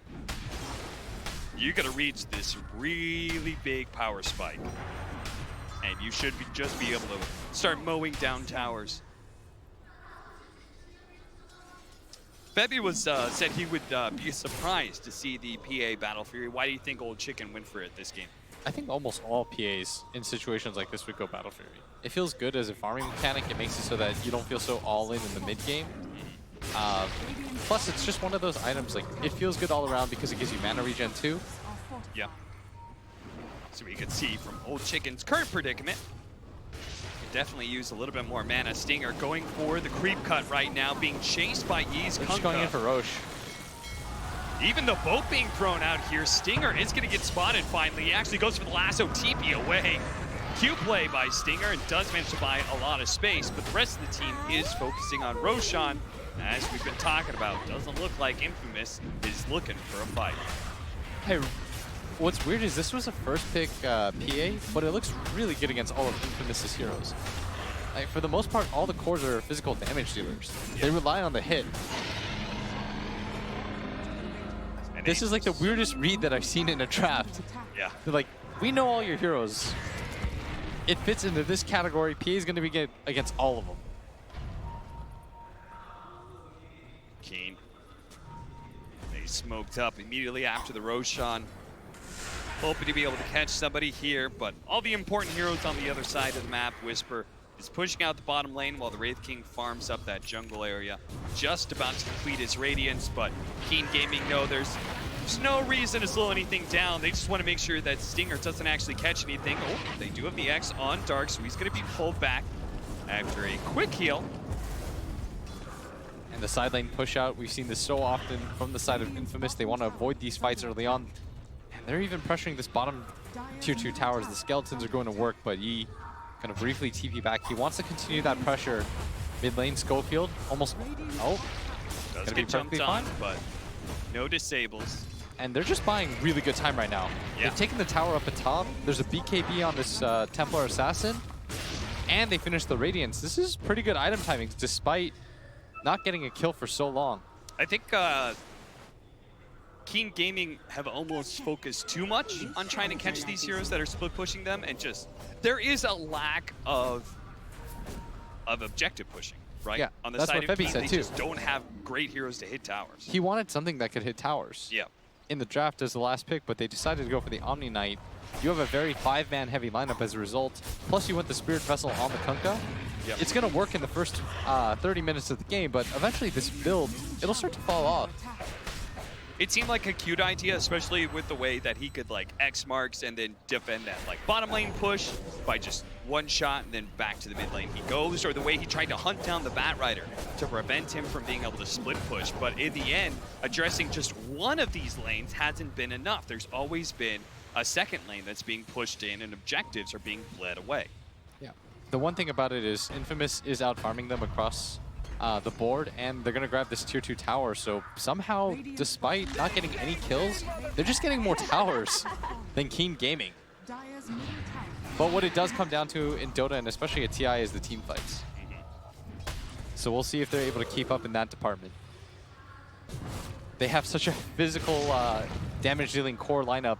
you're gonna reach this really big power spike, and you should just be able to start mowing down towers. Bebby was said he would be surprised to see the PA Battle Fury. Why do you think Old Chicken went for it this game? I think almost all PAs in situations like this would go Battle Fury. It feels good as a farming mechanic. It makes it so that you don't feel so all in the mid game. Plus, it's just one of those items, like, it feels good all around because it gives you mana regen too. Yeah. So we can see from Old Chicken's current predicament, could definitely use a little bit more mana. Stinger going for the creep cut right now, being chased by Yee's They're just going in for Roche. Even the boat being thrown out here, Stinger is going to get spotted finally. He actually goes for the lasso, TP away. Q play by Stinger and does manage to buy a lot of space, but the rest of the team is focusing on Roshan. As we've been talking about, doesn't look like Infamous is looking for a fight. Hey, what's weird is this was a first pick PA, but it looks really good against all of Infamous's heroes. Like, for the most part, all the cores are physical damage dealers. Yeah. They rely on the hit. And this is like the weirdest read that I've seen in a draft. Yeah. They're like, we know all your heroes. It fits into this category. PA is going to be good against all of them. Keen. They smoked up immediately after the Roshan. Hoping to be able to catch somebody here, but all the important heroes on the other side of the map. Whisper is pushing out the bottom lane while the Wraith King farms up that jungle area. Just about to complete his Radiance, but Keen Gaming know there's no reason to slow anything down. They just want to make sure that Stinger doesn't actually catch anything. Oh, they do have the X on Dark, so he's going to be pulled back after a quick heal. And the side lane push out, we've seen this so often from the side of Infamous. They want to avoid these fights early on. And they're even pressuring this bottom tier 2 towers. The skeletons are going to work, but Yi kind of briefly TP back. He wants to continue that pressure. Mid lane, Schofield almost, oh, Does get jumped on, but no disables. and they're just buying really good time right now. Yeah. They've taken the tower up atop. There's a BKB on this Templar Assassin, and they finished the Radiance. This is pretty good item timing, despite not getting a kill for so long. I think Keen Gaming have almost focused too much on trying to catch these heroes that are split pushing them, and just there is a lack of objective pushing, right? Yeah, on the that's side what of Febby Keen, said they too. just don't have great heroes to hit towers. He wanted something that could hit towers. Yeah. In the draft as the last pick, but they decided to go for the Omni Knight. You have a very 5-man heavy lineup as a result. Plus you went the Spirit Vessel on the Kunkka. Yep. It's going to work in the first 30 minutes of the game, but eventually this build, it'll start to fall off. It seemed like a cute idea, especially with the way that he could like X marks and then defend that like bottom lane push by just one shot and then back to the mid lane he goes, or the way he tried to hunt down the Bat Rider to prevent him from being able to split push. But in the end, addressing just one of these lanes hasn't been enough. There's always been a second lane that's being pushed in and objectives are being bled away. Yeah. The one thing about it is Infamous is out farming them across the board, and they're going to grab this tier 2 tower. So somehow, despite not getting any kills, they're just getting more towers than Keen Gaming. But what it does come down to in Dota, and especially at TI, is the team fights. So we'll see if they're able to keep up in that department. They have such a physical, damage-dealing core lineup,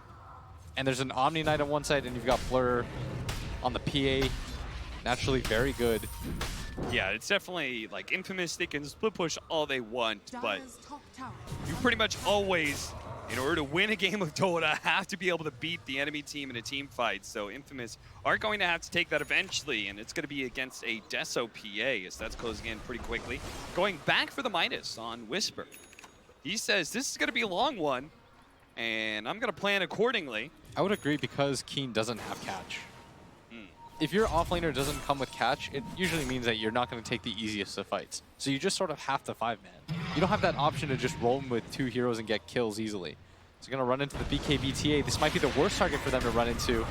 and there's an Omni Knight on one side, and you've got Blur on the PA. Naturally very good. Yeah, it's definitely like Infamous. They can split push all they want, but you pretty much always, in order to win a game of Dota, have to be able to beat the enemy team in a team fight. So Infamous are going to have to take that eventually, and it's going to be against a Deso PA, as that's closing in pretty quickly. Going back for the minus on Whisper. He says this is going to be a long one, and I'm going to plan accordingly. I would agree, because Keen doesn't have catch. If your offlaner doesn't come with catch, it usually means that you're not going to take the easiest of fights. So you just sort of have to 5-man. You don't have that option to just roam with 2 heroes and get kills easily. So you're going to run into the BKB TA. This might be the worst target for them to run into.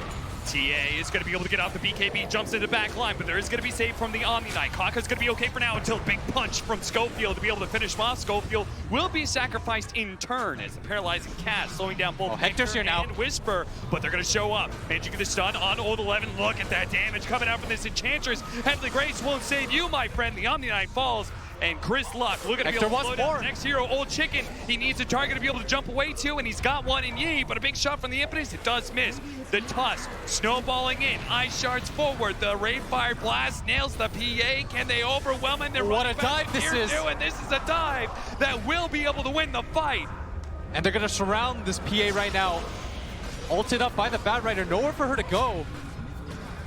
TA is going to be able to get off the BKB, jumps into the back line, but there is going to be saved from the Omni Knight. Kaka's going to be okay for now until a big punch from Schofield to be able to finish him off. Schofield will be sacrificed in turn as the paralyzing cast, slowing down both Hector's here now. and Whisper, but they're going to show up. And you get the stun on Old 11. Look at that damage coming out from this Enchantress. Heavenly Grace won't save you, my friend. The Omni Knight falls. And Chris Luck, look at him be able to slow down the next hero, Old Chicken. He needs a target to be able to jump away to, and he's got one in Yi, but a big shot from the Impetus, it does miss. The Tusk, snowballing in, Ice Shards forward, the Ray Fire Blast nails the PA. Can they overwhelm him? What a dive this is. And this is a dive that will be able to win the fight. And they're going to surround this PA right now. Ulted up by the Bat Rider, nowhere for her to go.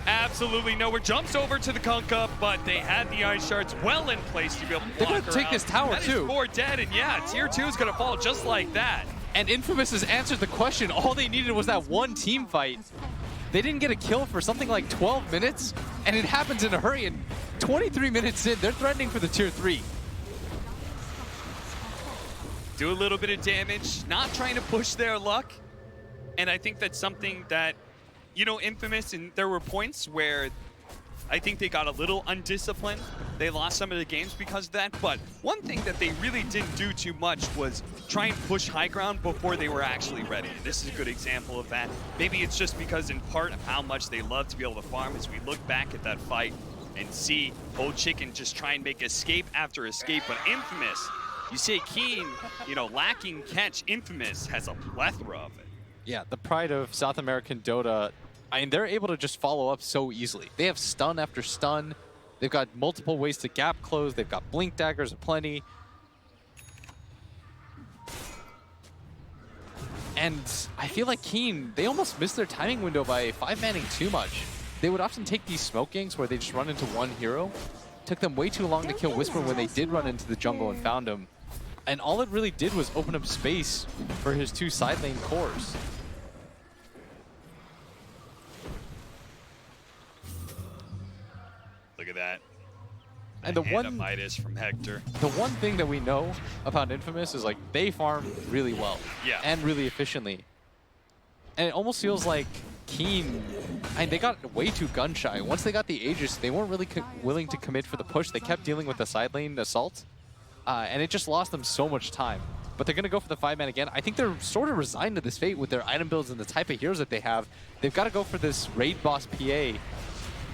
Absolutely nowhere. Jumps over to the Kunkka, but they had the Ice Shards well in place to be able to block They're going to her take out. this tower That too. Is 4 dead, and yeah, tier 2 is going to fall just like that. And Infamous has answered the question. All they needed was that one team fight. They didn't get a kill for something like 12 minutes, and it happens in a hurry. And 23 minutes in, they're threatening for the tier 3. Do a little bit of damage, not trying to push their luck. And I think that's something that, you know, Infamous, and there were points where I think they got a little undisciplined. They lost some of the games because of that. But one thing that they really didn't do too much was try and push high ground before they were actually ready. And this is a good example of that. Maybe it's just because in part of how much they love to be able to farm as we look back at that fight and see Old Chicken just try and make escape after escape. But Infamous, you say Keen, you know, lacking catch, Infamous has a plethora of it. Yeah, the pride of South American Dota. I mean, they're able to just follow up so easily. They have stun after stun. They've got multiple ways to gap close. They've got blink daggers aplenty. And I feel like Keen, they almost missed their timing window by 5-manning too much. They would often take these smoke ganks where they just run into one hero. Took them way too long to kill Whisper when they did run into the jungle and found him. And all it really did was open up space for his 2 side lane cores. Look at that. And the hand one of Midas from Hector. The one thing that we know about Infamous is like they farm really well, Yeah. and really efficiently. And it almost feels like Keen, I mean, they got way too gun shy. Once they got the Aegis, they weren't really willing to commit for the push. They kept dealing with the side lane assault, and it just lost them so much time. but they're going to go for the 5-man again. I think they're sort of resigned to this fate with their item builds and the type of heroes that they have. They've got to go for this raid boss PA,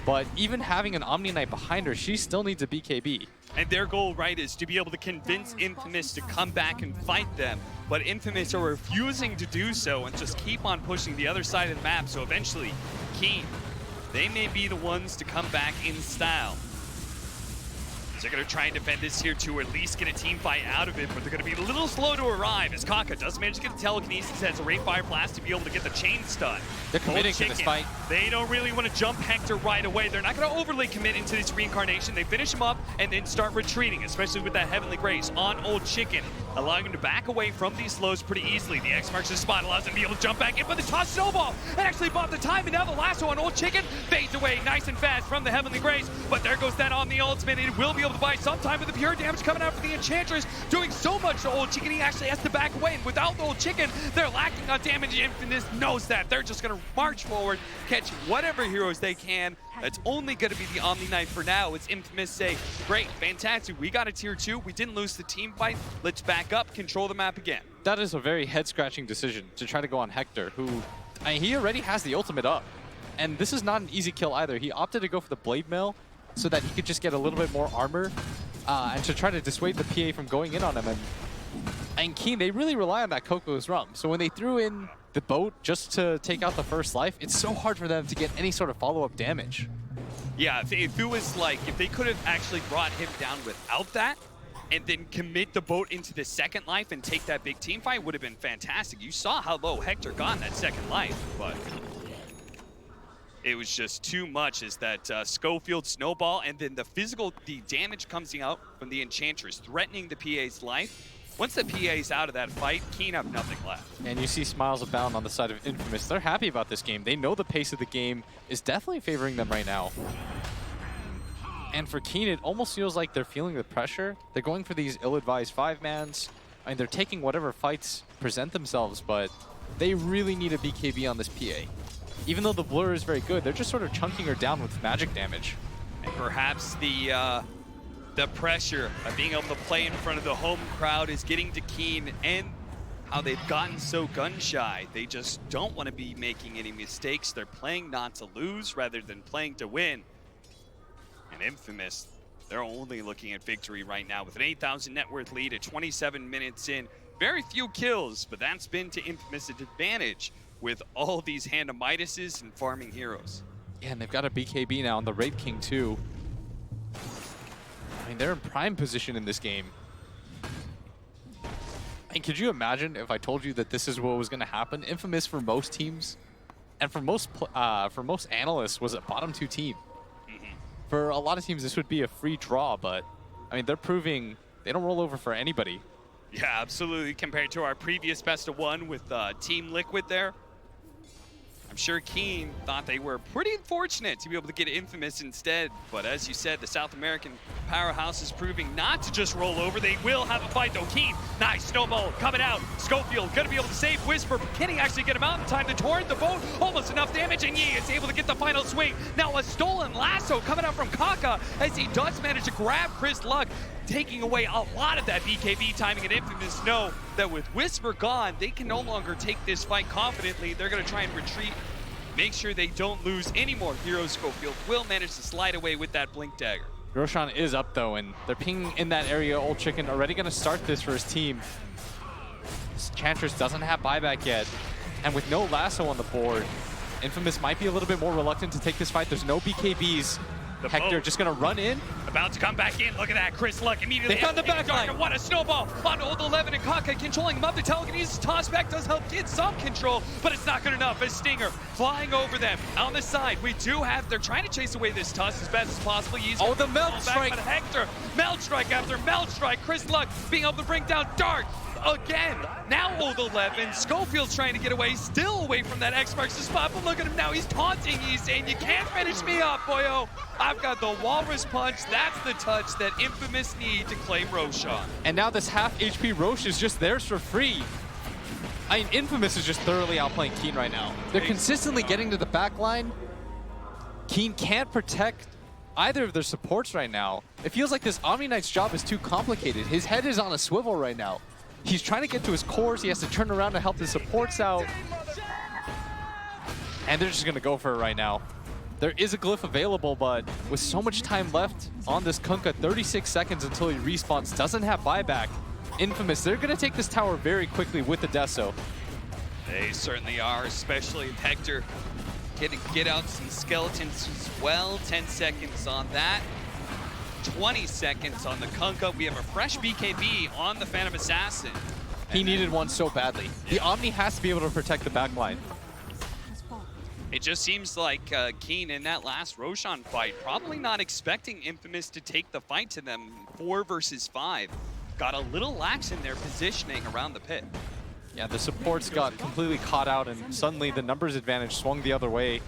but even having an Omni Knight behind her, she still needs a BKB. And their goal, right, is to be able to convince Infamous to come back and fight them. But Infamous are refusing to do so and just keep on pushing the other side of the map. So eventually, Keen, they may be the ones to come back in style. They're going to try and defend this here to at least get a team fight out of it, but they're going to be a little slow to arrive as Kaka does manage to get the telekinesis, has a Ray Fire Blast to be able to get the chain stun. They're committing to this fight. They don't really want to jump Hector right away. They're not going to overly commit into this reincarnation. They finish him up and then start retreating, especially with that Heavenly Grace on Old Chicken, allowing him to back away from these slows pretty easily. The X marks the spot, allows him to be able to jump back in, but the toss snowball and actually bought the time, and now the lasso on Old Chicken fades away nice and fast from the Heavenly Grace, but there goes that on the ultimate. It will be able to buy some time with the pure damage coming out for the Enchantress, doing so much to Old Chicken, he actually has to back away, and without the Old Chicken, they're lacking on damage. Infamous knows that. They're just going to march forward, catch whatever heroes they can. That's only going to be the Omni Knight for now. It's Infamous say, great, fantastic, we got a tier 2, we didn't lose the team fight, let's back up, control the map again. That is a very head-scratching decision to try to go on Hector, who, he already has the ultimate up. And this is not an easy kill either. He opted to go for the Blade Mail so that he could just get a little bit more armor and to try to dissuade the PA from going in on him. And Keen, they really rely on that Coco's Rum. So when they threw in the boat just to take out the first life, it's so hard for them to get any sort of follow-up damage. Yeah, if it was like, if they could have actually brought him down without that, and then commit the boat into the second life and take that big team fight, would have been fantastic. You saw how low Hector got in that second life, but it was just too much as that Schofield snowball, and then the damage comes out from the Enchantress, threatening the PA's life. Once the PA's out of that fight, Keen have nothing left. And you see smiles abound on the side of Infamous. They're happy about this game. They know the pace of the game is definitely favoring them right now. And for Keen, it almost feels like they're feeling the pressure. They're going for these ill-advised 5-mans. I mean, they're taking whatever fights present themselves, but they really need a BKB on this PA. Even though the blur is very good, they're just sort of chunking her down with magic damage. And perhaps the pressure of being able to play in front of the home crowd is getting to Keen, and how they've gotten so gun-shy. They just don't want to be making any mistakes. They're playing not to lose rather than playing to win. And Infamous, they're only looking at victory right now with an 8,000 net worth lead at 27 minutes in. Very few kills, but that's been to Infamous' advantage with all these Hand of Midases and farming heroes. Yeah, and they've got a BKB now on the Raid King too. I mean, they're in prime position in this game. And could you imagine if I told you that this is what was going to happen? Infamous for most teams, and for most analysts, was a bottom 2 team. For a lot of teams, this would be a free draw, but I mean, they're proving they don't roll over for anybody. Yeah, absolutely. Compared to our previous best of 1 with Team Liquid there, I'm sure Keen thought they were pretty fortunate to be able to get Infamous instead. But as you said, the South American powerhouse is proving not to just roll over. They will have a fight though. Keen, nice snowball coming out. Schofield gonna be able to save Whisper. Can he actually get him out in time? The torrent, the boat, almost enough damage, and Yi is able to get the final swing. Now a stolen lasso coming out from Kaka as he does manage to grab Chris Luck, taking away a lot of that BKB timing, and Infamous know that with Whisper gone, they can no longer take this fight confidently. They're going to try and retreat, make sure they don't lose any more heroes. Schofield will manage to slide away with that Blink Dagger. Roshan is up though, and they're pinging in that area. Old Chicken already going to start this for his team. Enchantress doesn't have buyback yet, and with no lasso on the board, Infamous might be a little bit more reluctant to take this fight. There's no BKBs. The Hector boat just going to run in. About to come back in. Look at that. Chris Luck immediately. They found the back line. What a snowball on Old 11, and Kaka controlling him up. The telekinesis toss back does help get some control, but it's not good enough as Stinger flying over them. On the side, we do have, they're trying to chase away this toss as best as possible. Oh, the Melt Strike. But Hector, Melt Strike after Melt Strike. Chris Luck being able to bring down Dart. Again, now Old 11, Schofield's trying to get away, still away from that X marks the spot, but look at him now, he's taunting, he's saying, you can't finish me up, boyo. I've got the Walrus Punch, that's the touch that Infamous need to claim Roshan. And now this half HP Roche is just theirs for free. I mean, Infamous is just thoroughly outplaying Keen right now. They're consistently getting to the back line. Keen can't protect either of their supports right now. It feels like this Omni Knight's job is too complicated. His head is on a swivel right now. He's trying to get to his cores. He has to turn around to help his supports out. And they're just going to go for it right now. There is a glyph available, but with so much time left on this Kunkka, 36 seconds until he respawns, doesn't have buyback. Infamous, they're going to take this tower very quickly with the Deso. They certainly are, especially if Hector get out some skeletons as well. 10 seconds on that. 20 seconds on the Kunkka. We have a fresh BKB on the Phantom Assassin. He needed one so badly. The Omni has to be able to protect the backline. It just seems like Keen in that last Roshan fight, probably not expecting Infamous to take the fight to them 4 versus 5. Got a little lax in their positioning around the pit. Yeah, the supports got completely caught out, and suddenly the numbers advantage swung the other way.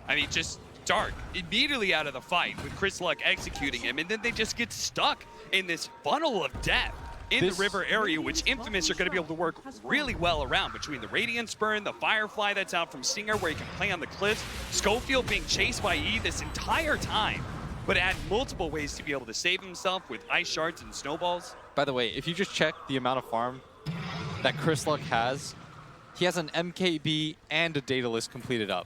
I mean, just Dark immediately out of the fight with Chris Luck executing him, and then they just get stuck in this funnel of death in the river area, which Infamous are going to be able to work really well around between the Radiance Burn, the Firefly that's out from Stinger where he can play on the cliffs, Schofield being chased by E this entire time, but had multiple ways to be able to save himself with ice shards and snowballs. By the way, if you just check the amount of farm that Chris Luck has, he has an MKB and a data list completed up.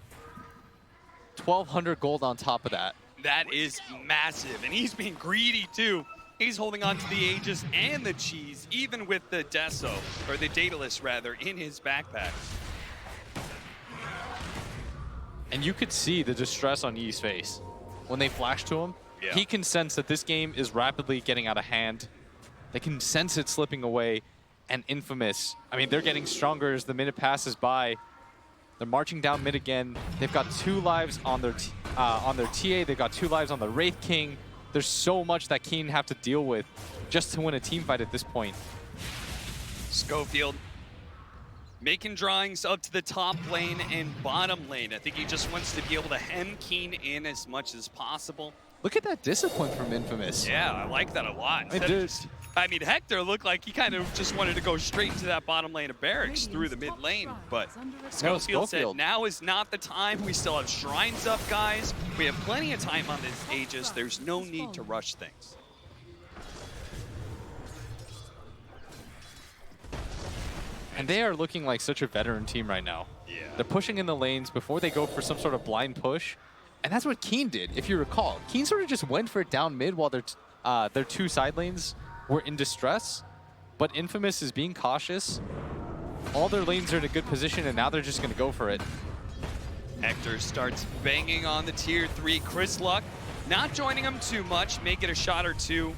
1,200 gold on top of that. That is massive, and he's being greedy too. He's holding on to the Aegis and the Cheese, even with the Deso, or the Daedalus rather, in his backpack. And you could see the distress on Yee's face. When they flash to him, he can sense that this game is rapidly getting out of hand. They can sense it slipping away. And Infamous, I mean, they're getting stronger as the minute passes by. They're marching down mid again. They've got 2 lives on their TA. They've got 2 lives on the Wraith King. There's so much that Keen have to deal with just to win a team fight at this point. Schofield making drawings up to the top lane and bottom lane. I think he just wants to be able to hem Keen in as much as possible. Look at that discipline from Infamous. Yeah, I like that a lot. It did. I mean, Hector looked like he kind of just wanted to go straight into that bottom lane of barracks through the mid lane, but Schofield said now is not the time. We still have shrines up, guys. We have plenty of time on this Aegis. There's no need to rush things. And they are looking like such a veteran team right now. Yeah. They're pushing in the lanes before they go for some sort of blind push. And that's what Keen did, if you recall. Keen sort of just went for it down mid while their 2 side lanes were in distress. But Infamous is being cautious. All their lanes are in a good position, and now they're just going to go for it. Hector starts banging on the tier 3. Chris Luck not joining him too much, may get a shot or two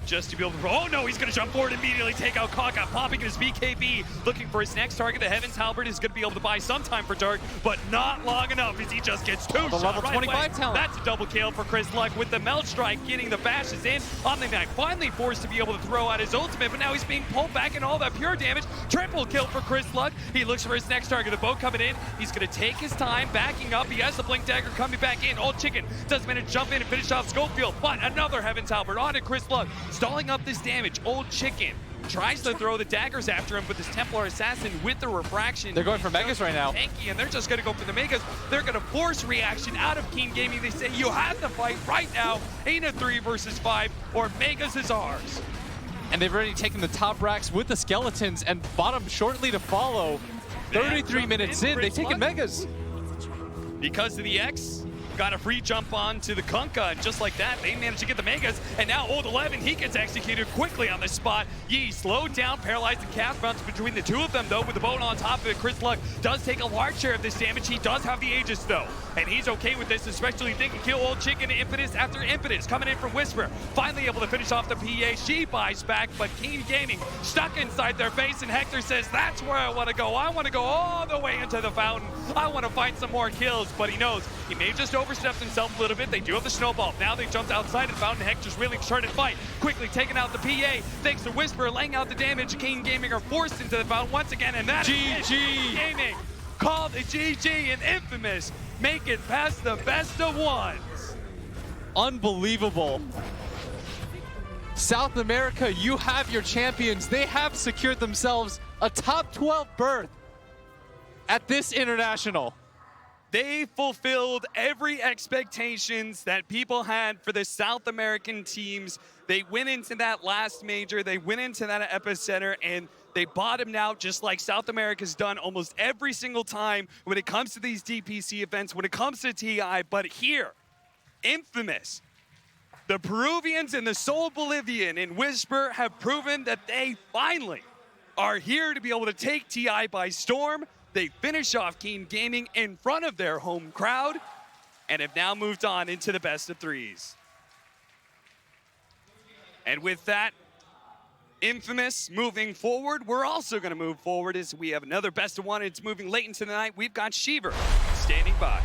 just to be able to, oh no, he's gonna jump forward immediately, take out Kaka, popping his BKB, looking for his next target. The Heaven's Halberd is gonna be able to buy some time for Dark, but not long enough as he just gets 2 shots level right 25 away. talent. That's a double kill for Chris Luck with the Melt Strike, getting the bashes in. Omni-Knight finally forced to be able to throw out his ultimate, but now he's being pulled back and all that pure damage. Triple kill for Chris Luck. He looks for his next target, the boat coming in. He's gonna take his time, backing up. He has the Blink Dagger coming back in. Old Chicken doesn't manage to jump in and finish off Schofield, but another Heaven's Halberd onto Chris Luck, stalling up this damage. Old Chicken tries to throw the daggers after him, but this Templar Assassin with the refraction. They're going for Megas right now. Tanky, and they're just going to go for the Megas. They're going to force reaction out of Keen Gaming. They say, you have to fight right now. Ain't a 3 versus 5, or Megas is ours. And they've already taken the top racks with the skeletons, and bottom shortly to follow. 33 minutes in, they've taken Megas. Because of the X, got a free jump on to the Kunkka, and just like that, they managed to get the Megas, and now Old 11, he gets executed quickly on the spot. Yee slowed down, paralyzed the cast bounce between the 2 of them, though, with the Bo1 on top of it. Chris Luck does take a large share of this damage. He does have the Aegis, though, and he's okay with this, especially if they can kill Old Chicken. Impetus after Impetus, coming in from Whisper, finally able to finish off the PA. She buys back, but Keen Gaming stuck inside their face, and Hector says, that's where I want to go. I want to go all the way into the fountain. I want to find some more kills, but he knows he may have just overstepped himself a little bit. They do have the snowball. Now they jumped outside of the fountain. Hector's really started to fight. Quickly taking out the PA. Thanks to Whisper, laying out the damage. Keen Gaming are forced into the fountain once again, and that is GG Gaming. Called the GG, and Infamous make it past the best of ones. Unbelievable. South America, you have your champions. They have secured themselves a top 12 berth at this international. They fulfilled every expectations that people had for the South American teams. They went into that last major, they went into that epicenter, and they bottomed out just like South America's done almost every single time when it comes to these DPC events, when it comes to TI. But here, Infamous, the Peruvians and the Soul Bolivian in Whisper have proven that they finally are here to be able to take TI by storm. They finish off Keen Gaming in front of their home crowd and have now moved on into the best of threes. And with that, Infamous moving forward, we're also going to move forward as we have another best of one. It's moving late into the night. We've got Sheever standing by.